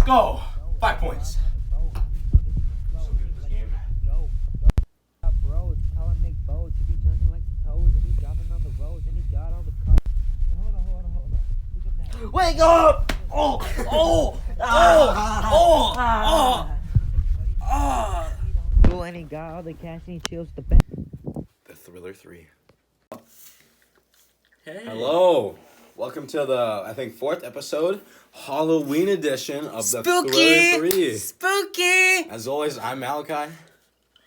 go. 5 points. So good at this game. Bro, it's telling Nick Bo to be drinking like the toes and he's driving on the roads and he got all the cups. Hold on. Look at that. Wake up! Cool, and he got all the cash and he chills the best. The Thriller 3. Hey. Hello. Welcome to the, I think, 4th episode, Halloween edition of the Thriller 3. Spooky! As always, I'm Malachi.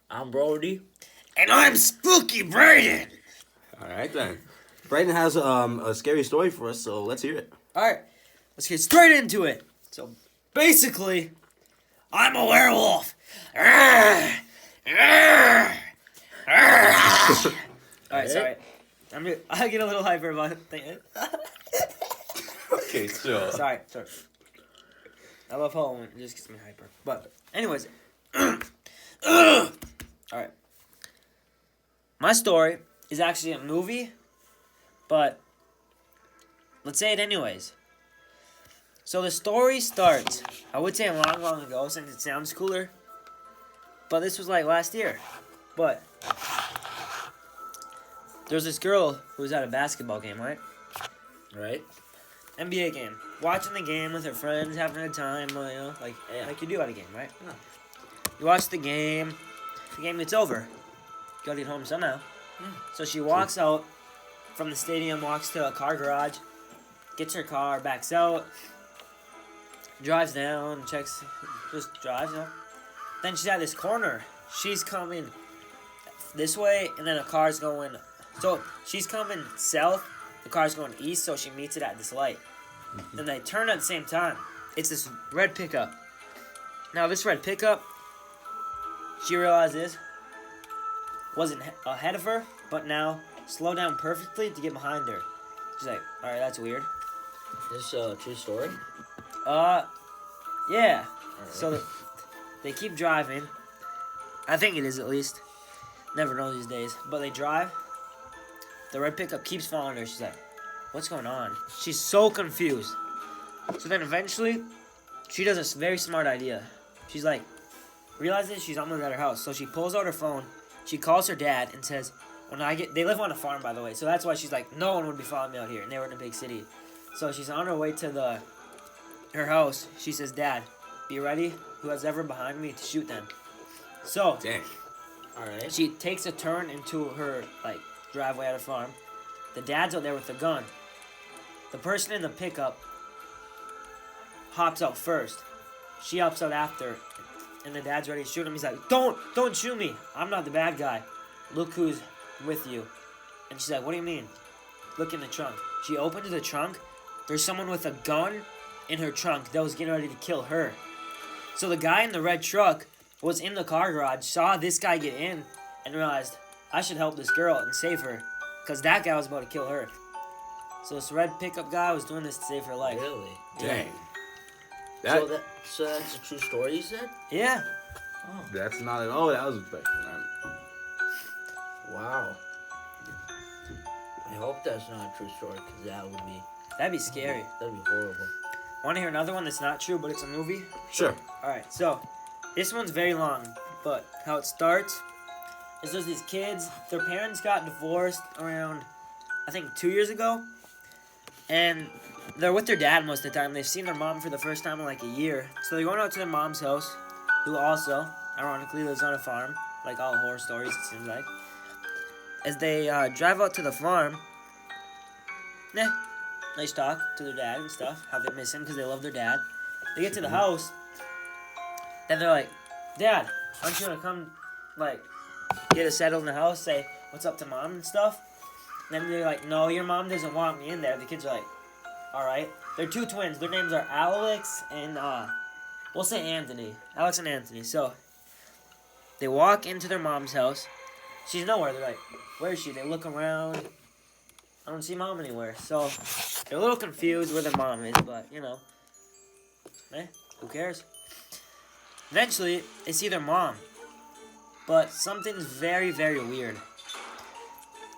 I'm Brody. And I'm Spooky Brayden! All right, then. Brayden has a scary story for us, so let's hear it. Alright, let's get straight into it. So, basically, I'm a werewolf. Alright, sorry. I get a little hyper about it. Okay, so. Sorry. I love Halloween. It just gets me hyper. But, anyways. Alright. My story is actually a movie, but let's say it anyways. So the story starts, I would say long ago since it sounds cooler, but this was like last year. But there's this girl who was at a basketball game, right? Right? NBA game. Watching the game with her friends, having a time, like you do at a game, right? Yeah. You watch the game gets over. Gotta get home somehow. So she walks out from the stadium, walks to a car garage, gets her car, backs out, drives down, checks, just drives, Then she's at this corner. She's coming this way, and then a car's going. So she's coming south, the car's going east, so she meets it at this light. Then they turn at the same time. It's this red pickup. Now, this red pickup, she realizes, wasn't ahead of her, but now slowed down perfectly to get behind her. She's like, alright, that's weird. Is this a true story? Yeah. Right. So they keep driving. I think it is, at least. Never know these days. But they drive. The red pickup keeps following her. She's like, what's going on? She's so confused. So then eventually, she does a very smart idea. She's like, realizes she's almost at her house. So she pulls out her phone. She calls her dad and says, they live on a farm, by the way. So that's why she's like, no one would be following me out here. And they were in a big city. So she's on her way to her house. She says, Dad, be ready. Whoever's behind me to shoot them. So Dang. Alright. she takes a turn into her driveway at her farm. The dad's out there with the gun. The person in the pickup hops out first. She hops out after, and the dad's ready to shoot him. He's like, Don't shoot me. I'm not the bad guy. Look who's with you. And she's like, what do you mean? Look in the trunk. She opens the trunk. There's someone with a gun in her trunk that was getting ready to kill her. So the guy in the red truck was in the car garage, saw this guy get in, and realized, I should help this girl and save her, because that guy was about to kill her. So this red pickup guy was doing this to save her life. Really? Dang. So that's a true story, you said? Yeah. Oh. That's not at all. That was Wow. I hope that's not a true story, because That'd be scary. that'd be horrible. Want to hear another one that's not true, but it's a movie? Sure. Alright, so, this one's very long, but how it starts is there's these kids, their parents got divorced around, I think, 2 years ago, and they're with their dad most of the time. They've seen their mom for the first time in like a year, so they're going out to their mom's house, who also, ironically, lives on a farm, like all horror stories, it seems like. As they drive out to the farm, nice talk to their dad and stuff, how they miss him because they love their dad. They get to the house, and they're like, Dad, aren't you gonna come, get us settled in the house, say what's up to Mom and stuff? And then they're like, no, your mom doesn't want me in there. The kids are like, alright. They're two twins. Their names are Alex and, we'll say Anthony. Alex and Anthony. So, they walk into their mom's house. She's nowhere. They're like, where is she? They look around. I don't see Mom anywhere. So, they're a little confused where their mom is, but, who cares? Eventually, they see their mom. But something's very, very weird.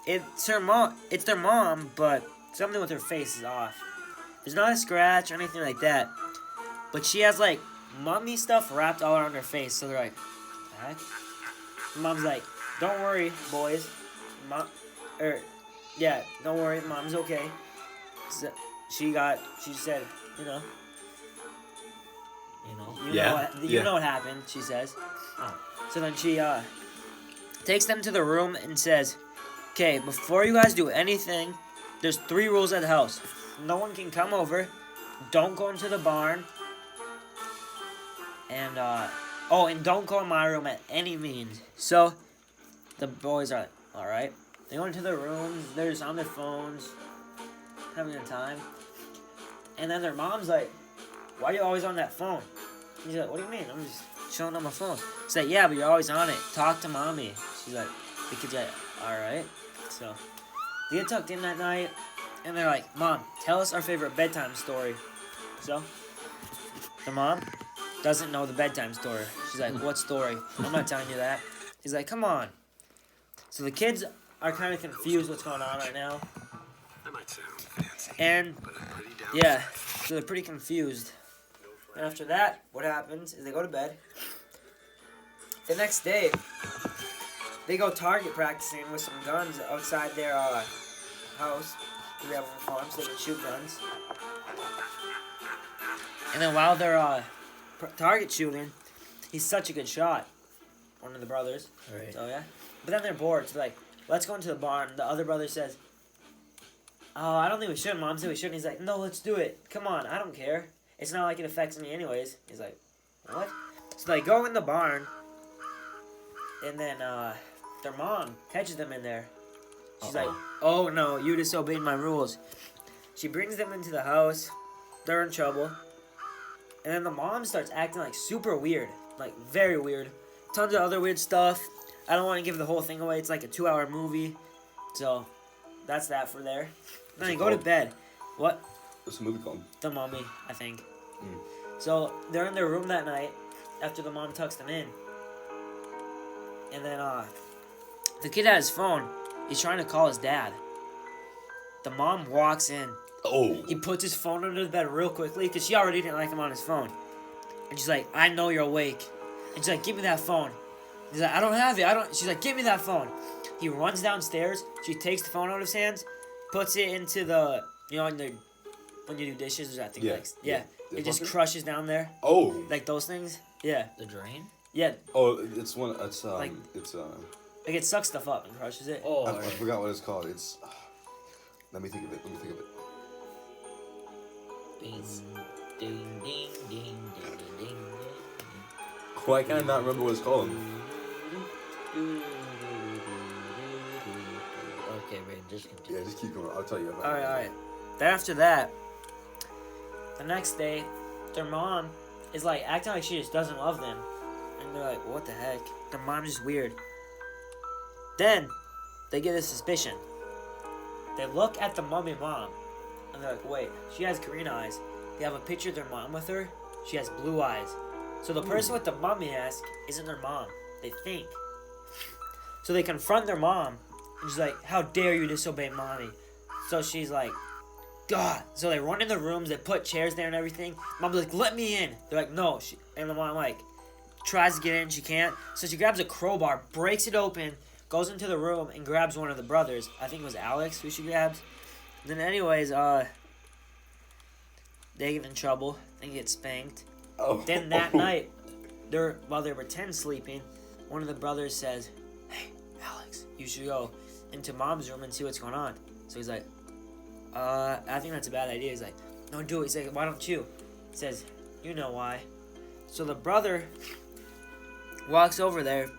It's their mom, but something with her face is off. There's not a scratch or anything like that. But she has, mummy stuff wrapped all around her face. So they're like, "What the heck?" Mom's like, "Don't worry, boys. Don't worry, Mom's okay." So she said, you know what happened, she says. Oh. So then she takes them to the room and says, "Okay, before you guys do anything, there's 3 rules at the house. No one can come over. Don't go into the barn. And and don't go in my room at any means." So the boys are like, "All right." They go into their rooms. They're just on their phones, having a time. And then their mom's like, "Why are you always on that phone?" He's like, "What do you mean? I'm just chilling on my phone." She's like, "Yeah, but you're always on it. Talk to mommy." She's like, the kid's like, "All right." So they get tucked in that night, and they're like, "Mom, tell us our favorite bedtime story." So the mom doesn't know the bedtime story. She's like, "What story? I'm not telling you that." He's like, "Come on." So the kids are kind of confused what's going on right now. And yeah, so they're pretty confused. And after that, what happens is they go to bed. The next day, they go target practicing with some guns outside their house. They have a farm so they can shoot guns. And then while they're target shooting, he's such a good shot. One of the brothers. Right. So yeah. But then they're bored. So like, "Let's go into the barn." The other brother says, "Oh, I don't think we should." Mom said we shouldn't. He's like, "No, let's do it. Come on, I don't care. It's not like it affects me anyways." He's like, "What?" So they go in the barn, and then their mom catches them in there. She's like, "Oh no, you disobeyed my rules." She brings them into the house. They're in trouble. And then the mom starts acting like super weird. Like very weird. Tons of other weird stuff. I don't want to give the whole thing away. It's like a 2-hour movie. So that's that for there. Then they go to bed. What? What's the movie called? The Mummy, I think. Mm. So they're in their room that night after the mom tucks them in. And then the kid had his phone. He's trying to call his dad. The mom walks in. Oh. He puts his phone under the bed real quickly because she already didn't like him on his phone. And she's like, "I know you're awake." And she's like, "Give me that phone." He's like, "I don't have it. She's like, "Give me that phone." He runs downstairs. She takes the phone out of his hands, puts it into the, when you do dishes, I think. Yeah. It just crushes down there. Oh. Like those things. Yeah. The drain? Yeah. Oh, it's one. It's Like- It's Like it sucks stuff up and crushes it. Oh, I forgot what it's called. It's. Let me think of it. Ding, ding, ding, ding, ding, ding, ding. Why can I not remember what it's called? Okay, Ray, just continue. Yeah, just keep going. I'll tell you about it. Alright. Then after that, the next day, their mom is like acting like she just doesn't love them. And they're like, "What the heck?" Their mom's just weird. Then, they get a suspicion. They look at the mummy mom, and they're like, "Wait, she has green eyes." They have a picture of their mom with her. She has blue eyes. So the person with the mummy mask isn't their mom. They think. So they confront their mom, and she's like, "How dare you disobey mommy?" So she's like, "God." So they run in the rooms, they put chairs there and everything. Mom's like, "Let me in." They're like, "No." And the mom like tries to get in, she can't. So she grabs a crowbar, breaks it open, goes into the room, and grabs one of the brothers. I think it was Alex who she grabs. Then anyways, they get in trouble. They get spanked. Oh. Then that night, while they were 10 sleeping, one of the brothers says, "Hey, Alex, you should go into mom's room and see what's going on." So he's like, I think that's a bad idea. He's like, "No, do it." He's like, "Why don't you?" He says, "You know why." So the brother walks over there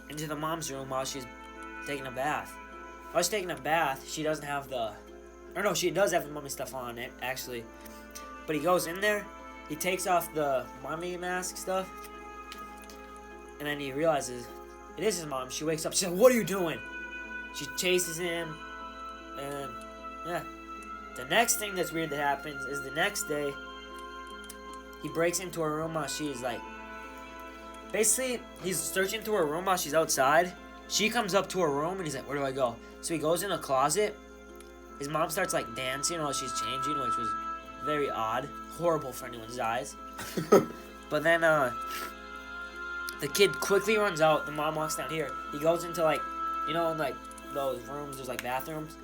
into the mom's room while she's taking a bath. While she's taking a bath, she doesn't have she does have the mummy stuff on it, actually. But he goes in there, he takes off the mummy mask stuff, and then he realizes it is his mom. She wakes up, she's like, "What are you doing?" She chases him, and yeah. The next thing that's weird that happens is the next day, he breaks into her room while she's like, basically, he's searching through her room while she's outside. She comes up to her room, and he's like, "Where do I go?" So he goes in a closet. His mom starts like dancing while she's changing, which was very odd. Horrible for anyone's eyes. But then the kid quickly runs out. The mom walks down here. He goes into like, in like those rooms, there's like bathrooms.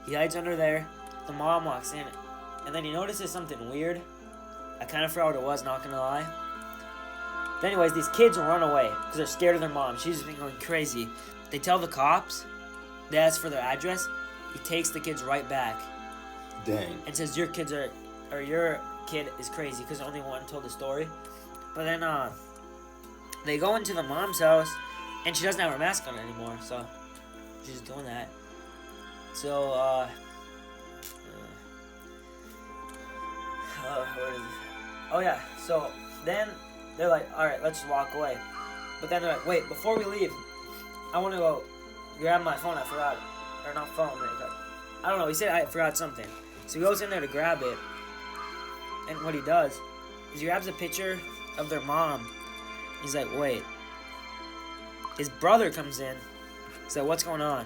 He hides under there. The mom walks in, and then he notices something weird. I kind of forgot what it was, not gonna lie. But anyways, these kids run away because they're scared of their mom. She's been going crazy. They tell the cops. They ask for their address. He takes the kids right back Dang. and says your kid is crazy because only one told the story. But then they go into the mom's house, and she doesn't have her mask on anymore, so she's doing that. So where is it? Oh yeah. So then they're like, all right, let's just walk away. But then they're like, wait, before we leave, I want to go grab my phone. I forgot, or not phone. I don't know. He said I forgot something. So he goes in there to grab it, and what he does is he grabs a picture of their mom. He's like, wait. His brother comes in. He's like, what's going on?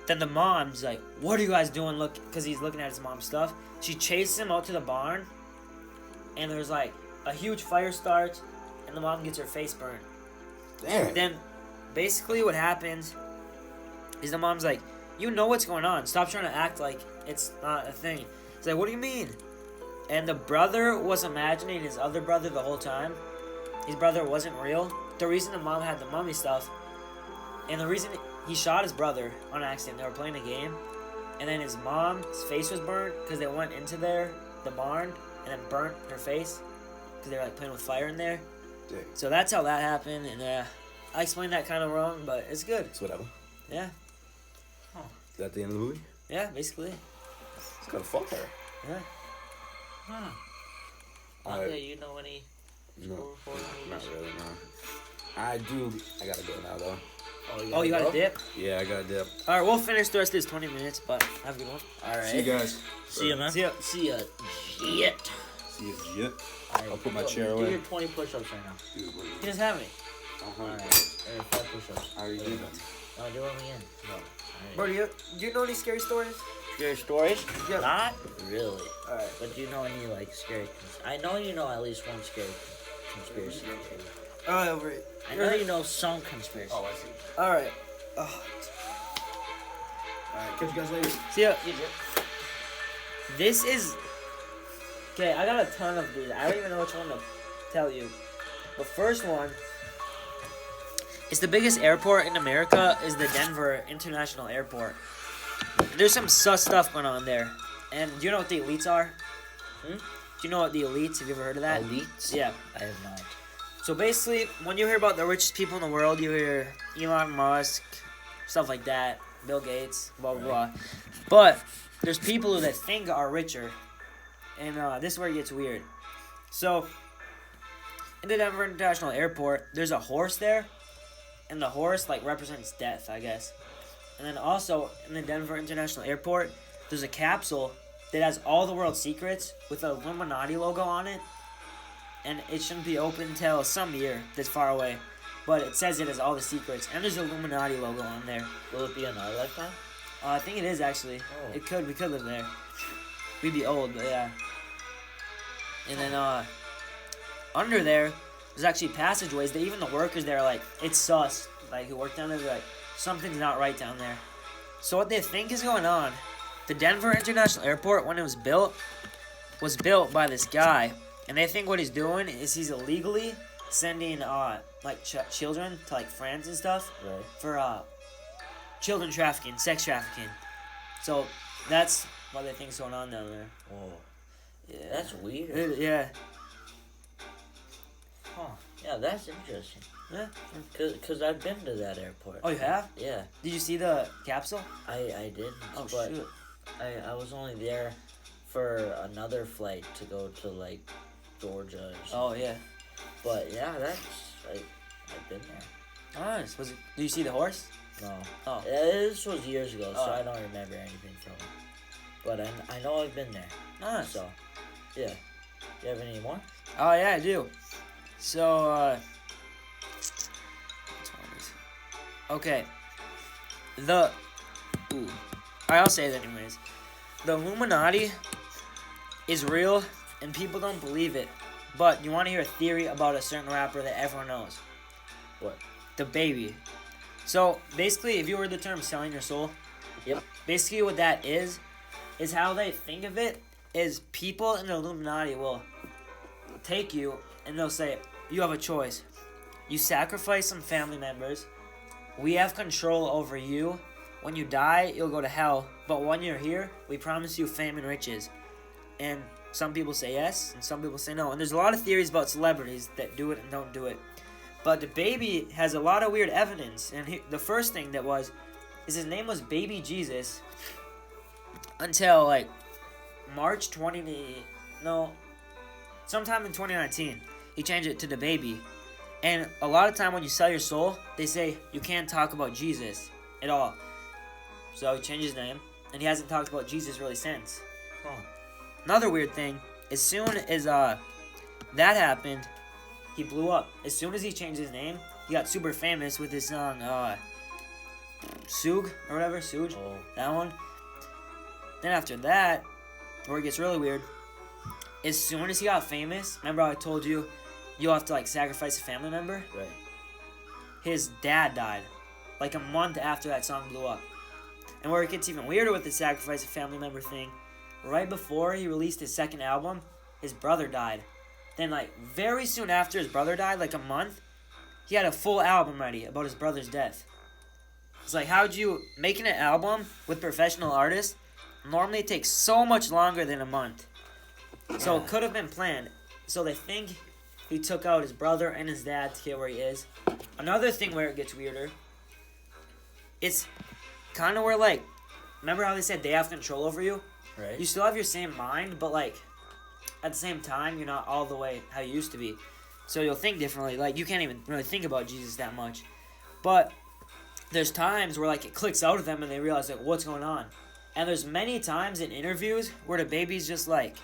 Then the mom's like, what are you guys doing? Look, because he's looking at his mom's stuff. She chases him out to the barn, and there's like a huge fire starts, and the mom gets her face burned. Damn. Then, basically what happens is the mom's like, you know what's going on. Stop trying to act like it's not a thing. He's like, what do you mean? And the brother was imagining his other brother the whole time. His brother wasn't real. The reason the mom had the mummy stuff, and the reason he shot his brother on accident, they were playing a game, and then his mom's face was burnt because they went into the barn, and then burnt her face because they were like playing with fire in there. Dang. So that's how that happened, and I explained that kind of wrong, but it's good. It's whatever. Yeah. Is that the end of the movie? Yeah, basically. It's kind of fun there. Yeah. Huh. Alright. You know any No, school reporting not movies? really, no. I do. I gotta go now, though. Oh, you got a dip? Yeah, I got a dip. All right, we'll finish the rest of this 20 minutes, but have a good one. All right. See you guys. See ya, man. See ya. See ya. Shit. See you. Yep. Alright, I'll put my do- chair Do away. your 20 push-ups right now. He doesn't have any. Alright. 5 push-ups. I already did them. No, do them again. No. Bro, do you know any scary stories? Scary stories? Yeah. Not really. All right. But do you know any, like, scary... I know you know at least one scary conspiracy. All right, over it. I know you know some conspiracy. Oh, I see. All right. All right, catch you guys later. See ya. This is... Okay, I got a ton of these. I don't even know which one to tell you. The first one is the biggest airport in America is the Denver International Airport. There's some sus stuff going on there. And do you know what the elites are? Do you know what the elites? Have you ever heard of that? Elites? Yeah. I have not. So basically, when you hear about the richest people in the world, you hear Elon Musk, stuff like that, Bill Gates, blah, blah, blah. But there's people that think are richer. And this is where it gets weird. So, in the Denver International Airport, there's a horse there. And the horse, like, represents death, I guess. And then also, in the Denver International Airport, there's a capsule that has all the world's secrets with a Illuminati logo on it. And it shouldn't be open until some year that's far away. But it says it has all the secrets. And there's an Illuminati logo on there. Will it be another lifetime? I think it is, actually. Oh. We could live there. We'd be old, but yeah. And then, under there, there's actually passageways that even the workers there are like, it's sus. Like, who work down there, they're like, something's not right down there. So what they think is going on, the Denver International Airport, when it was built by this guy. And they think what he's doing is he's illegally sending, like, children to, like, France and stuff. Right. For, children trafficking, sex trafficking. So, that's what they think's going on down there. Whoa. Yeah. That's weird. Yeah. Huh. Yeah, that's interesting. Yeah. Cause I've been to that airport. Oh, you have? Yeah. Did you see the capsule? I didn't. Oh, but shoot. I was only there for another flight to go to like Georgia. Or something. Oh, yeah. But yeah, that's like I've been there. Nice. Was it? Did you see the horse? No. Oh. Yeah, this was years ago, so Oh. I don't remember anything from it. But I know I've been there. Nice. So, yeah. You have any more? Oh, yeah, I do. So, okay. I'll say it anyways. The Illuminati is real, and people don't believe it. But you want to hear a theory about a certain rapper that everyone knows? What? The Baby. So basically, if you heard the term selling your soul, Yep. basically what that is how they think of it is people in the Illuminati will take you and they'll say, you have a choice. You sacrifice some family members. We have control over you. When you die, you'll go to hell. But when you're here, we promise you fame and riches. And some people say yes, and some people say no. And there's a lot of theories about celebrities that do it and don't do it. But the Baby has a lot of weird evidence. And the first thing that was, is his name was Baby Jesus. Until like March 20, no, sometime in 2019, he changed it to the Baby. And a lot of time when you sell your soul, they say you can't talk about Jesus at all. So he changed his name, and he hasn't talked about Jesus really since. Another weird thing, as soon as that happened, he blew up. As soon as he changed his name, he got super famous with his song, Suge, or whatever, Suge, that one. Then after that, where it gets really weird, as soon as he got famous, remember how I told you, you'll have to like sacrifice a family member? Right. His dad died, like a month after that song blew up. And where it gets even weirder with the sacrifice a family member thing, right before he released his second album, his brother died. Then like very soon after his brother died, like a month, he had a full album ready about his brother's death. It's like, how'd you, making an album with professional artists, normally it takes so much longer than a month. So it could have been planned. So they think he took out his brother and his dad to get where he is. Another thing where it gets weirder, it's kind of where like, remember how they said they have control over you? Right. You still have your same mind, but like, at the same time, you're not all the way how you used to be. So you'll think differently. Like, you can't even really think about Jesus that much. But there's times where like it clicks out of them and they realize like, what's going on? And there's many times in interviews where the Baby's just like,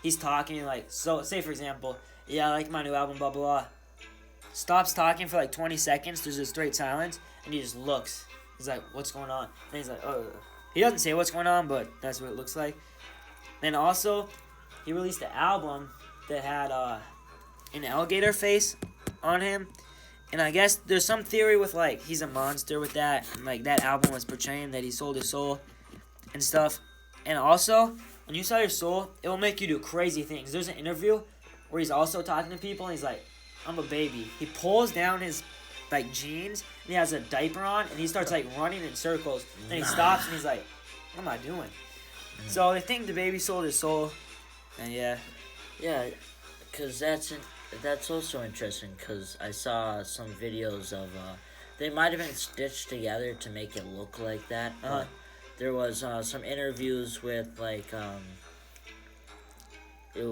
he's talking like, so say for example, yeah, I like my new album, blah, blah, blah. Stops talking for like 20 seconds, there's a straight silence, and he just looks. He's like, what's going on? And he's like, oh. He doesn't say what's going on, but that's what it looks like. And also, he released an album that had an alligator face on him. And I guess there's some theory with like, he's a monster with that. And like, that album was portraying that he sold his soul and stuff. And also, when you sell your soul, it will make you do crazy things. There's an interview where he's also talking to people and he's like, I'm a baby. He pulls down his like jeans and he has a diaper on and he starts like running in circles. Then he stops and he's like, what am I doing? So they think the Baby sold his soul. And yeah. Yeah, because that's also interesting because I saw some videos of, they might have been stitched together to make it look like that, but there was some interviews with, like, it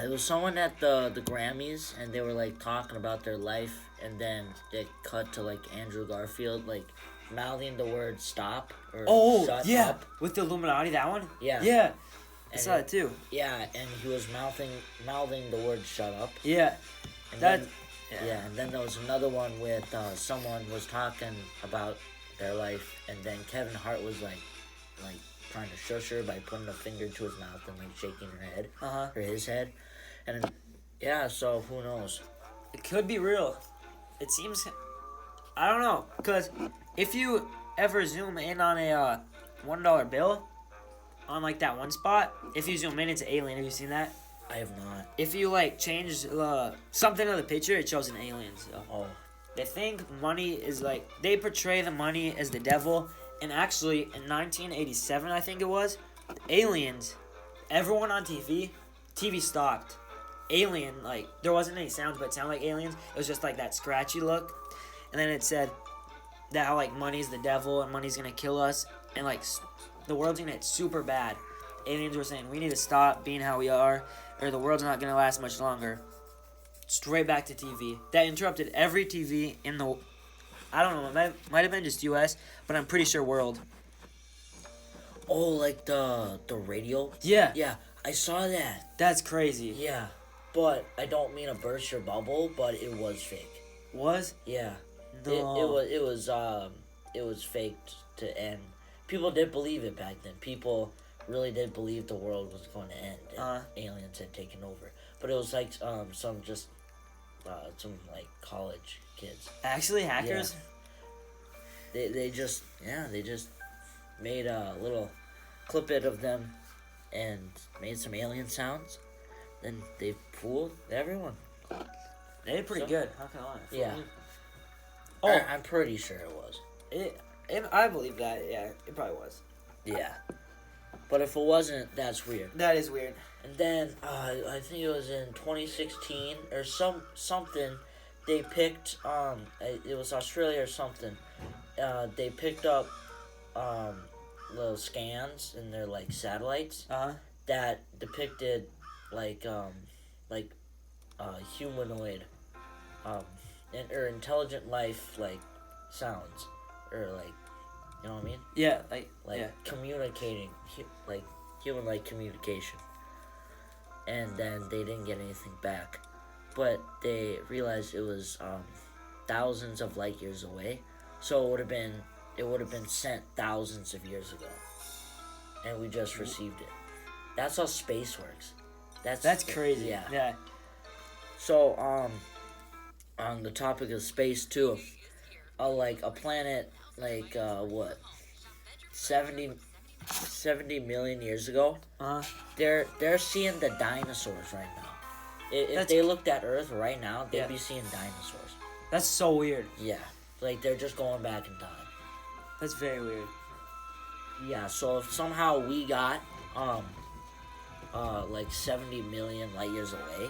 was someone at the Grammys, and they were, like, talking about their life, and then it cut to, like, Andrew Garfield, like, mouthing the word stop, or shut up. With the Illuminati, that one? Yeah. Yeah. I And saw it too. Yeah, and he was mouthing the word shut up. Yeah. And That. Yeah, and then there was another one with someone was talking about their life, and then Kevin Hart was like trying to shush her by putting a finger to his mouth and like shaking her head or his head, and yeah. So who knows? It could be real. It seems. I don't know, cause if you ever zoom in on a $1 bill, on like that one spot, if you zoom in, it's an alien. Have you seen that? I have not. If you like change something of the picture, it shows an alien. So. Oh. They think money is like, they portray the money as the devil. And actually, in 1987, I think it was, aliens, everyone on TV stopped. Alien, like, there wasn't any sounds, but it sounded like aliens. It was just like that scratchy look. And then it said that how, like, money's the devil and money's gonna kill us. And, like, the world's gonna get super bad. Aliens were saying, we need to stop being how we are, or the world's not gonna last much longer. Straight back to TV. That interrupted every TV in the, I don't know, it might have been just US, but I'm pretty sure world. Oh, like the radio? Yeah. Yeah, I saw that. That's crazy. Yeah, but I don't mean to burst your bubble, but it was fake. Was? Yeah. No. It was faked to end. People did believe it back then. People really did believe the world was going to end and aliens had taken over. but it was like some like college kids. Actually, hackers. They just made a little clip of them and made some alien sounds. Then they fooled everyone. They did pretty So- good. How can I lie? Yeah. Oh. I'm pretty sure it was. I believe that. Yeah, it probably was. Yeah. But if it wasn't, that's weird. That is weird. And then I think it was in 2016 or something. They picked it was Australia or something. They picked up little scans in their like satellites that depicted like humanoid or intelligent life like sounds or like, you know what I mean? Yeah, Communicating like human like communication. And then they didn't get anything back, but they realized it was thousands of light years away, so it would have been sent thousands of years ago, and we just received it. That's how space works. That's crazy. Yeah. So on the topic of space too, like a planet like 70 million years ago, they're seeing the dinosaurs right now. If they looked at Earth right now, they'd be seeing dinosaurs. That's so weird. Yeah, like they're just going back in time. That's very weird. Yeah, so if somehow we got like 70 million light years away,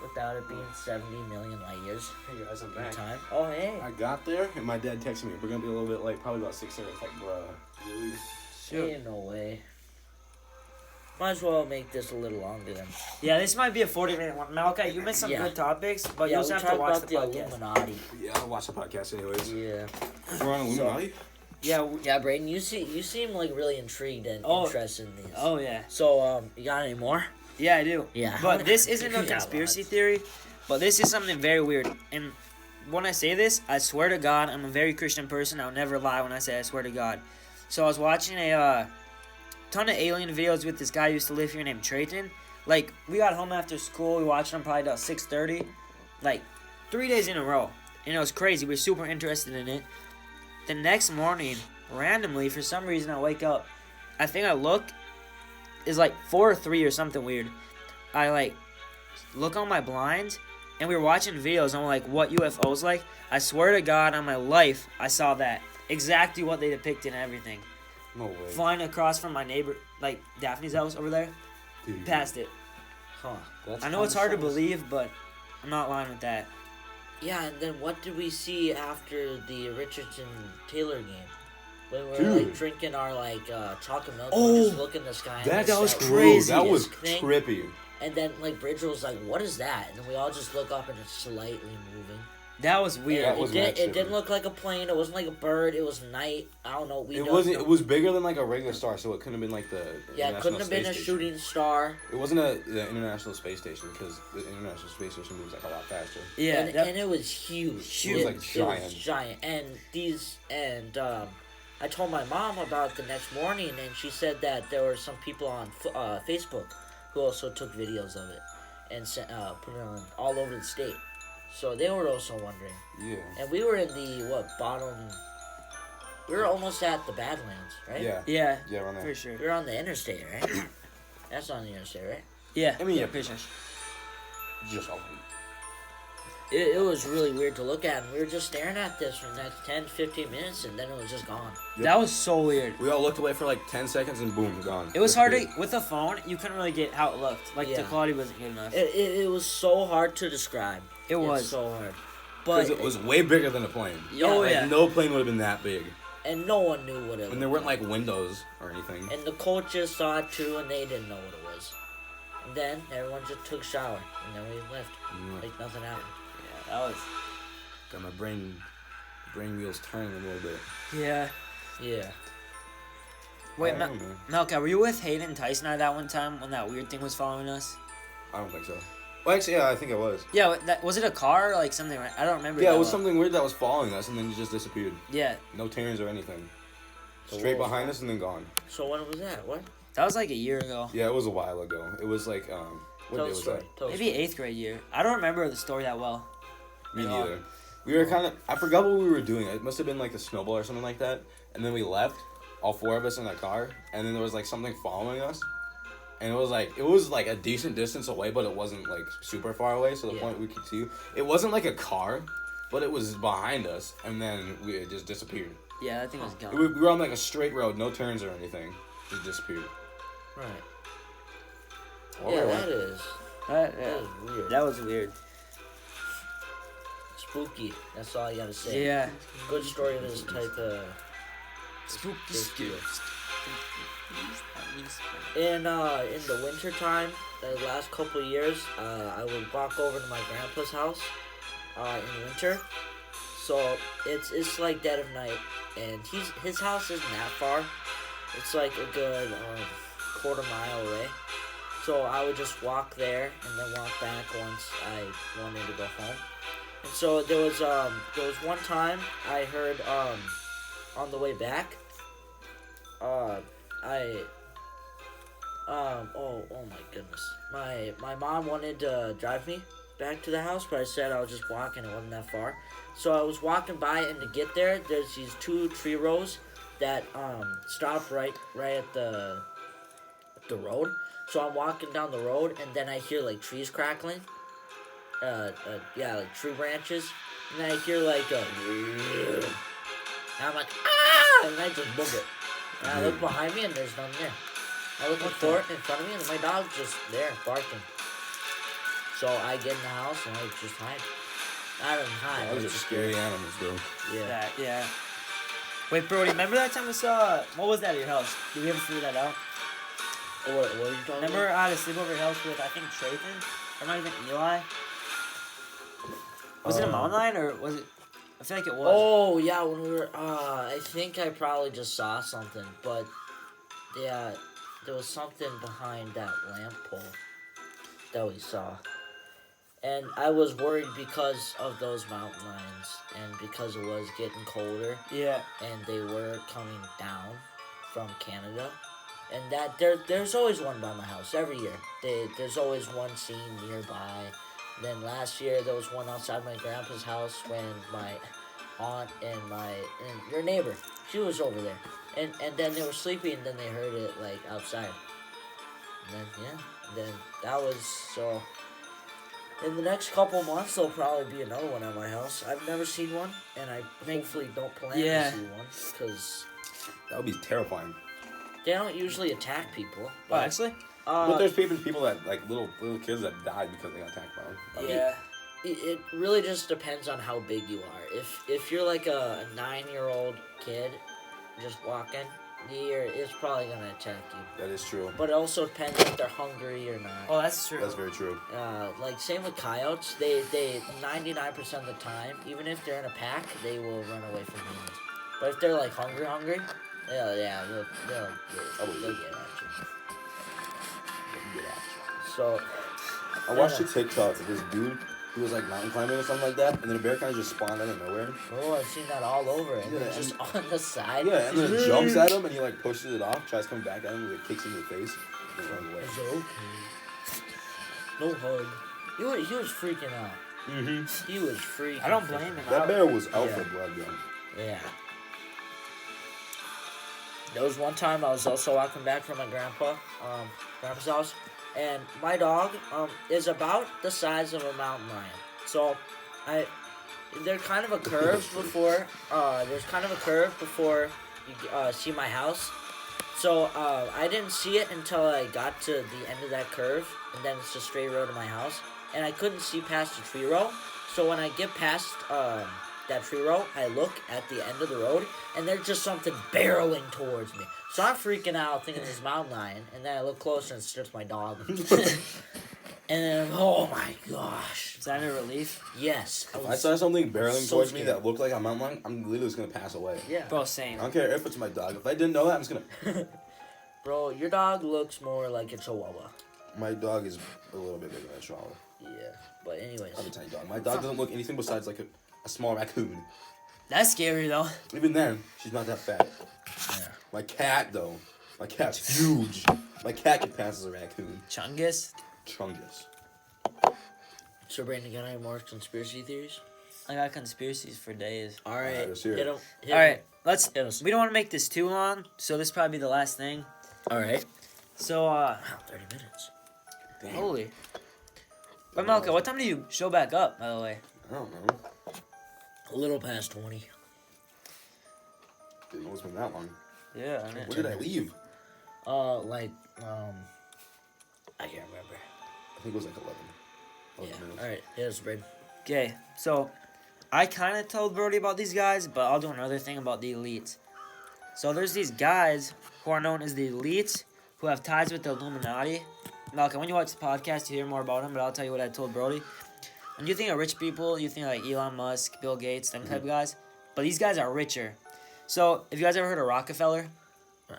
without it being 70 million light years Hey guys, I'm in back. time. Oh hey. I got there and my dad texted me. We're gonna be a little bit late, probably about 6:30. It's like, bruh, really? Ain't no way. Might as well make this a little longer then. Yeah, this might be a 40-minute one. Malachi, you missed some good topics, but you also we have to talked watch about the podcast. Illuminati. Yeah, I'll watch the podcast anyways. Yeah. We're on Illuminati? Yeah. Yeah, Brayden, you seem like really intrigued and interested in these. Oh yeah. So you got any more? Yeah, I do. Yeah. But this isn't a Yeah, conspiracy lots. theory, but this is something very weird. And when I say this, I swear to God, I'm a very Christian person. I'll never lie when I say I swear to God. So I was watching a ton of alien videos with this guy who used to live here named Trayton. Like, we got home after school. We watched them probably about 6:30. Like, 3 days in a row. And it was crazy. We were super interested in it. The next morning, randomly, for some reason, I wake up. I think I look. It's like 4 or 3 or something weird. I, like, look on my blinds. And we were watching videos on, like, what UFOs like. I swear to God, on my life, I saw that. Exactly what they depicted and everything. No way. Flying across from my neighbor, like Daphne's house over there, Dude, past it. Huh. that's I know it's hard to kinda believe, but I'm not lying with that. Yeah, and then what did we see after the Richardson Taylor game? When we were Dude. like drinking our like chocolate milk Oh, and just looking in the sky. and That the was set- crazy. That was thing. trippy. And then like Bridger was like, "What is that?" And then we all just look up and it's slightly moving. That was weird. That And was it, mad didn't trippy. look like a plane. It wasn't like a bird. It was night. I don't know. It wasn't. It was bigger than like a regular star, so it couldn't have been like the Yeah, it couldn't International have been a Space Station. shooting star. It wasn't the International Space Station because the International Space Station moves like a lot faster. Yeah, and it was huge. It was, like, It was giant. giant. And I told my mom about it the next morning, and she said that there were some people on Facebook who also took videos of it and put it on all over the state. So they were also wondering. Yeah. And we were in the bottom. We were almost at the Badlands, right? Yeah. yeah, Yeah, around there. for sure. We were on the interstate, right? That's on the interstate, right? Yeah, I mean, yeah. for sure. Just all. It was really weird to look at, and we were just staring at this for the next 10, 15 minutes, and then it was just gone. Yep. That was so weird. We all looked away for like 10 seconds and boom, gone. It was That's hard weird. to, with the phone, you couldn't really get how it looked. Like, the Yeah. quality wasn't good enough. It was so hard to describe. It was. It's so hard. Because But it was way bigger than a plane. Oh, Like, yeah. no plane would have been that big. and no one knew what it And there was. weren't like windows or anything. And the coaches saw it too, and they didn't know what it was. And then everyone just took a shower, and then we left Yeah. like nothing happened. Yeah, that was. Got my brain wheels turning a little bit. Yeah. Yeah. Wait, I don't know, man. Malka, were you with Hayden and Tyson at that one time when that weird thing was following us? I don't think so. Well, actually, yeah, I think it was. Yeah, was it a car or like something? I don't remember. Yeah, that it was well. something weird that was following us and then it just disappeared. Yeah, No turns or anything. So Straight what was behind that? us and then gone. So when was that? What? that was like a year ago. Yeah, it was a while ago. It was like, What Tell day the was story. that? Tell the Maybe story. 8th grade year. I don't remember the story that well. Me At all. neither. We were kind of. I forgot what we were doing. It must have been like a snowball or something like that. And then we left, all 4 of us in the car. And then there was like something following us. And it was like a decent distance away, but it wasn't like super far away. So the Yeah. point we could see, it wasn't like a car, but it was behind us. And then it just disappeared. Yeah, that thing was gone. We were on like a straight road, no turns or anything. Just disappeared. Right. Or Yeah, we that went- is. That, That is weird. that was weird. Spooky. That's all I gotta say. Yeah. Good story of this type of. Spooky this deal. Yeah. In the winter time, the last couple of years, I would walk over to my grandpa's house in winter. So it's like dead of night, and his house isn't that far. It's like a good quarter mile away. So I would just walk there and then walk back once I wanted to go home. And so there was one time I heard on the way back. Oh my goodness. My mom wanted to drive me back to the house, but I said I was just walking, it wasn't that far. So I was walking by, and to get there, there's these 2 tree rows that stop right at the road. So I'm walking down the road, and then I hear like trees crackling. Like tree branches. And then I hear like a and I'm like, ah! And I just book it. And I look behind me, and there's none there. I look in front of me, and my dog's just there, barking. So I get in the house, and I just hide. I don't hide. Those I are just scary animals, though. Yeah. That, yeah. Wait, Brody, remember that time we saw, what was that at your house? Did we ever figure that out? What are you talking Remember about? I had a sleepover at your house with, I think, Trayton? Or not even Eli? Was it a mountain lion, or was it, I feel like it was. Oh, yeah, when we were, I think I probably just saw something, but, yeah, there was something behind that lamp pole that we saw. And I was worried because of those mountain lions, and because it was getting colder, Yeah. and they were coming down from Canada. And that there's always one by my house every year. There's always one seen nearby. Then last year there was one outside my grandpa's house when my aunt and your neighbor, she was over there. And then they were sleeping, and then they heard it like outside. And then that was so. In the next couple months, there'll probably be another one at my house. I've never seen one, and I hopefully don't plan Yeah. to see one, because That would be terrifying. they don't usually attack people. Oh, actually? But there's people that, like, little kids that died because they got attacked by them. Yeah. It really just depends on how big you are. If you're like a 9-year-old kid just walking, it's probably gonna attack you. That is true. But it also depends if they're hungry or not. Oh, that's true. That's very true. Like same with coyotes, they 99% of the time, even if they're in a pack, they will run away from humans. But if they're like hungry, they'll get at you. So I watched a TikTok of this dude who was like mountain climbing or something like that, and then a bear kind of just spawned out of nowhere. oh, I've seen that all over, and Yeah, it's just on the side. Yeah, and then it jumps at him, and he like pushes it off, tries coming back at him, and it kicks him in the face, and he runs away. Is it okay? No hug. He was freaking out. Mm-hmm. He was freaking. I don't blame him. That bear was out Yeah. for blood, yo. Yeah. There was one time I was also walking back from my grandpa's house, and my dog is about the size of a mountain lion. So, there's kind of a curve before. You see my house. So I didn't see it until I got to the end of that curve, and then it's a straight road to my house, and I couldn't see past the tree row. So when I get past that tree row, I look at the end of the road, and there's just something barreling towards me. So I'm freaking out, thinking it's mountain lion, and then I look closer, and it's just my dog. And then, oh my gosh. Is that a relief? Yes. If I saw something barreling so towards me scared. that looked like a mountain lion, I'm literally just gonna pass away. Yeah. Bro, same. I don't care if it's my dog. If I didn't know that, I'm just gonna. Bro, your dog looks more like a chihuahua. My dog is a little bit bigger than a chihuahua. Yeah. But anyways. I'm a tiny dog. My dog doesn't look anything besides like a small raccoon. That's scary, though. Even then, she's not that fat. Yeah. My cat, though. My cat's huge. My cat can pass as a raccoon. Chungus? Chungus. So, Brandon, got any more conspiracy theories? I got conspiracies for days. All right, let's hear it. hit 'em, hit All 'em. right, let's. Hit us. We don't want to make this too long, so this probably be the last thing. All right. So, Wow, 30 minutes. Damn. holy. But Malka, what time do you show back up? By the way. I don't know. A little past 20. Didn't know it's been that long. Yeah. I When did I leave? I can't remember. I think it was like 11. Yeah. Minutes. All right, hit us, Brandon. Okay, so I kind of told Brody about these guys, but I'll do another thing about the elites. So there's these guys who are known as the elites who have ties with the Illuminati. Malcolm, when you watch the podcast, you hear more about them, but I'll tell you what I told Brody. When you think of rich people, you think like Elon Musk, Bill Gates, them type of guys. But these guys are richer. So, if you guys ever heard of Rockefeller,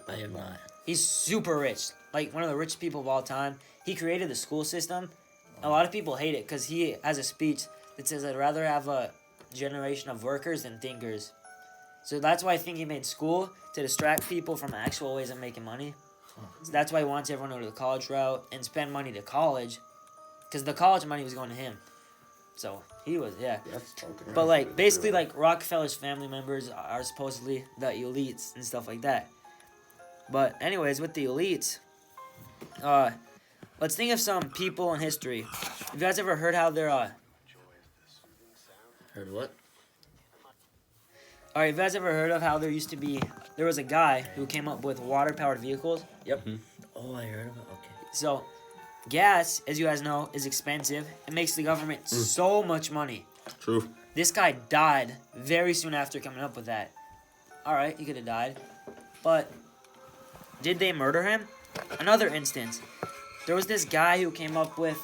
I have not. he's super rich. Like, one of the richest people of all time. He created the school system. A lot of people hate it because he has a speech that says, I'd rather have a generation of workers than thinkers. So that's why I think he made school, to distract people from actual ways of making money. So that's why he wants everyone to go to the college route and spend money to college, because the college money was going to him. So he was, yeah. That's okay. But like, basically, like Rockefeller's family members are supposedly the elites and stuff like that. But anyways, with the elites, let's think of some people in history. Have you guys ever heard how they're Heard what? Alright, have you guys ever heard of how there was a guy who came up with water-powered vehicles? Yep. Oh, I heard of it. Okay. So, gas, as you guys know, is expensive. It makes the government so much money. True. This guy died very soon after coming up with that. Alright, he could have died. But, did they murder him? Another instance. There was this guy who came up with,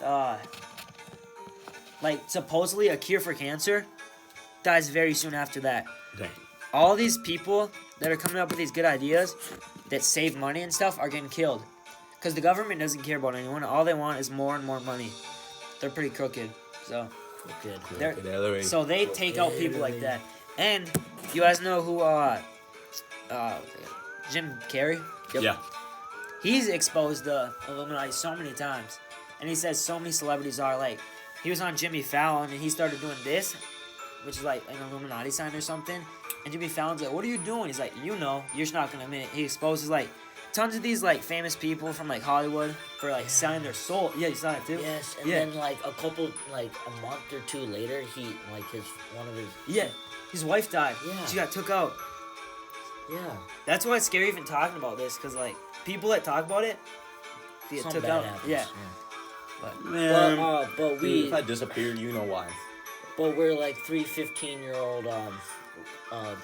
supposedly a cure for cancer. Dies very soon after that. Dang. All these people that are coming up with these good ideas that save money and stuff are getting killed. Because the government doesn't care about anyone. All they want is more and more money. They're pretty crooked. So, Good. so they take out people like that. And you guys know who, Jim Carrey? Yep. Yeah. He's exposed the Illuminati so many times. And he says so many celebrities are like, he was on Jimmy Fallon and he started doing this, which is like an Illuminati sign or something. And Jimmy Fallon's like, what are you doing? He's like, you know, you're just not gonna admit it. He exposes like tons of these like famous people from like Hollywood for like selling their soul. Yeah, you saw it too? Yes, and Yeah. then like a month or two later, he one of his Yeah. His wife died. Yeah. She got took out. yeah. That's why it's scary even talking about this, because like people that talk about it, they get Something took bad out. happens, Yeah. Man. But Dude, if I disappeared, you know why. But we're like 3 15-year-old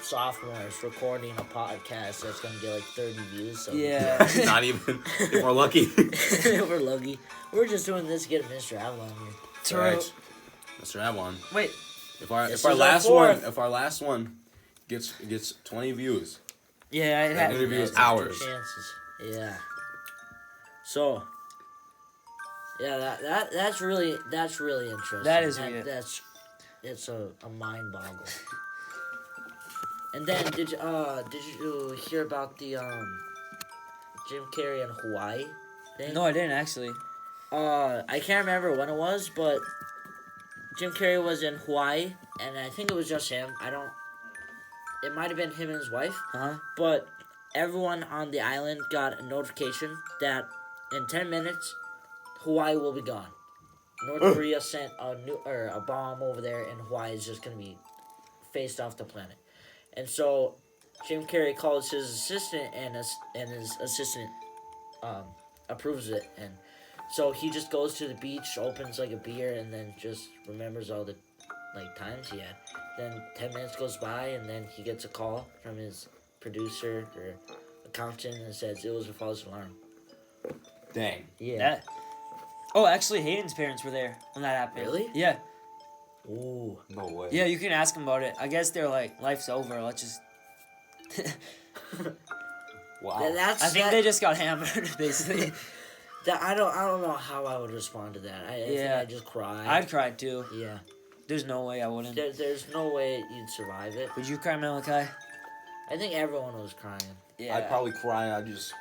sophomores recording a podcast that's gonna get like 30 views. So Yeah. Not even. If we're lucky. we're lucky. We're just doing this to get Mr. Avalon here. True. Alright. Mr. Avalon. Wait. If our This if our is our last fourth. one if our last one gets 20 views, Yeah, it that had. interview is There's ours. chances. Yeah. So. Yeah, that's really interesting. That is weird. It's a mind boggle. And then did you hear about the Jim Carrey in Hawaii thing? No, I didn't actually. I can't remember when it was, but Jim Carrey was in Hawaii, and I think it was just him. It might have been him and his wife, Uh-huh. but everyone on the island got a notification that in 10 minutes, Hawaii will be gone. North Korea sent a bomb over there, and Hawaii is just gonna be phased off the planet. And so, Jim Carrey calls his assistant, and his assistant approves it, and so he just goes to the beach, opens like a beer, and then just remembers all the like times he had. Then 10 minutes goes by, and then he gets a call from his producer or accountant and says it was a false alarm. Dang. Yeah. That. Oh, actually, Hayden's parents were there when that happened. Really? Yeah. Ooh. No way. Yeah, you can ask them about it. I guess they're like, life's over. Let's just. Wow. That's I think they just got hammered, basically. I don't know how I would respond to that. I think Yeah. I'd just cry. I'd cry too. Yeah. There's no way I wouldn't. There's no way you'd survive it. Would you cry, Malachi? I think everyone was crying. Yeah. I'd probably cry and I'd just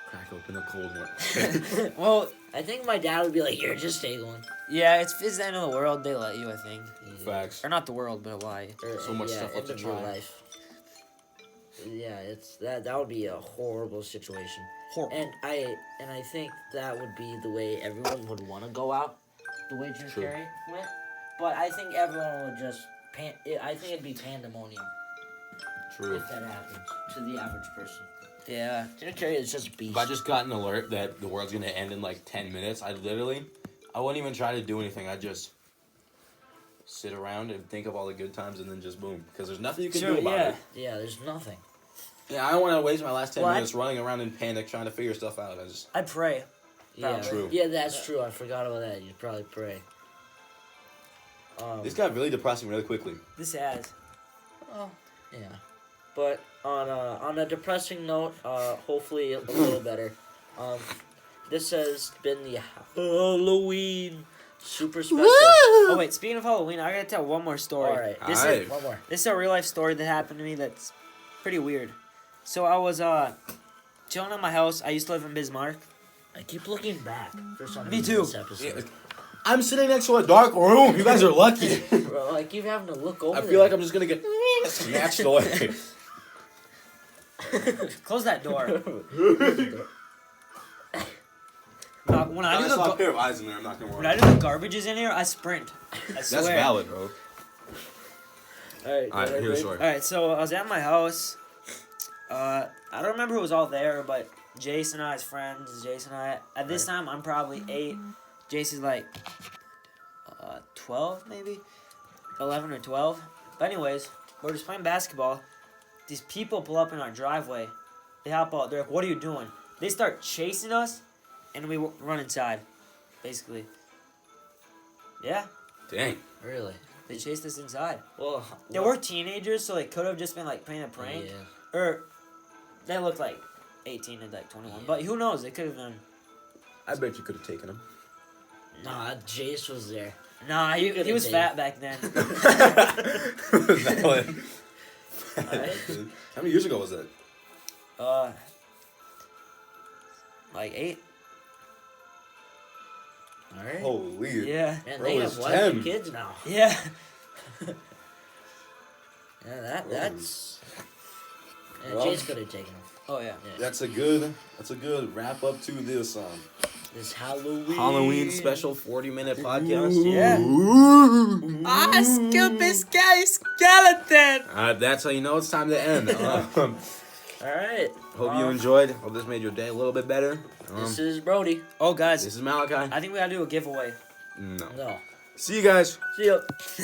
crack open a cold one. Well, I think my dad would be like, "Here, just take one." Yeah, it's the end of the world. They let you, I think. Facts. Or not the world, but Hawaii. Or, So much stuff end left to of your try. life. Yeah, it's that would be a horrible situation. Horrible. And I think that would be the way everyone would want to go out, the way Jim True. Carrey went. But I think everyone would just I think it'd be pandemonium True. if that happens to the average person. Yeah. Jim Carrey is just a beast. If I just got an alert that the world's gonna end in like 10 minutes, I wouldn't even try to do anything. I'd just sit around and think of all the good times and then just boom. Because there's nothing you can Sure, do about yeah. it. Yeah, there's nothing. Yeah, I don't want to waste my last 10 Well, minutes running around in panic trying to figure stuff out. I pray. Yeah, Probably. True. Yeah, that's true. I forgot about that. You'd probably pray. This got really depressing really quickly. This has. Oh, yeah. But on a depressing note, hopefully a little better. This has been the Halloween super special. Oh wait, speaking of Halloween, I gotta tell one more story. All right, This Alright. is one more. this is a real life story that happened to me that's pretty weird. So I was chilling at my house. I used to live in Bismarck. I keep looking back for some Me reason too. this episode. I'm sitting next to a dark room. You guys are lucky. Bro, I keep having to look over. I feel like I'm just gonna get snatched away. Close that door. When I do I the saw a gar- pair of eyes in there. I'm not gonna when worry. I do the garbages in here, I sprint. I swear. That's valid, bro. Alright, All right, here's the story. All right, so I was at my house. I don't remember who was all there, but Jason and I, his friends, Jason and I. At this time, I'm probably 8. Jason's like 12, maybe 11 or 12. But anyways, we're just playing basketball. These people pull up in our driveway. They hop out. They're like, "What are you doing?" They start chasing us, and we run inside. Basically. Yeah, Dang. Really? they chased us inside. Well, They were teenagers, so they could have just been like playing a prank. Yeah. Or they looked like 18 and like 21. But who knows? They could have been. I bet you could have taken him. Nah, Jace was there. Nah, he could've was dated. fat back then. Valid. How many years ago was that? Like 8. Alright. Holy. Yeah. Man, Bro they is have wife and 10. kids now. Yeah. Yeah, that's. Yeah, Well- Jace could have taken him. Oh yeah. That's a good wrap up to this This Halloween. Halloween special 40-minute podcast. Yeah. Skeleton. That's how you know it's time to end. Alright. Hope you enjoyed. Hope this made your day a little bit better. This is Brody. Oh guys, This is Malachi. I think we gotta do a giveaway. No. No. See you guys. See ya.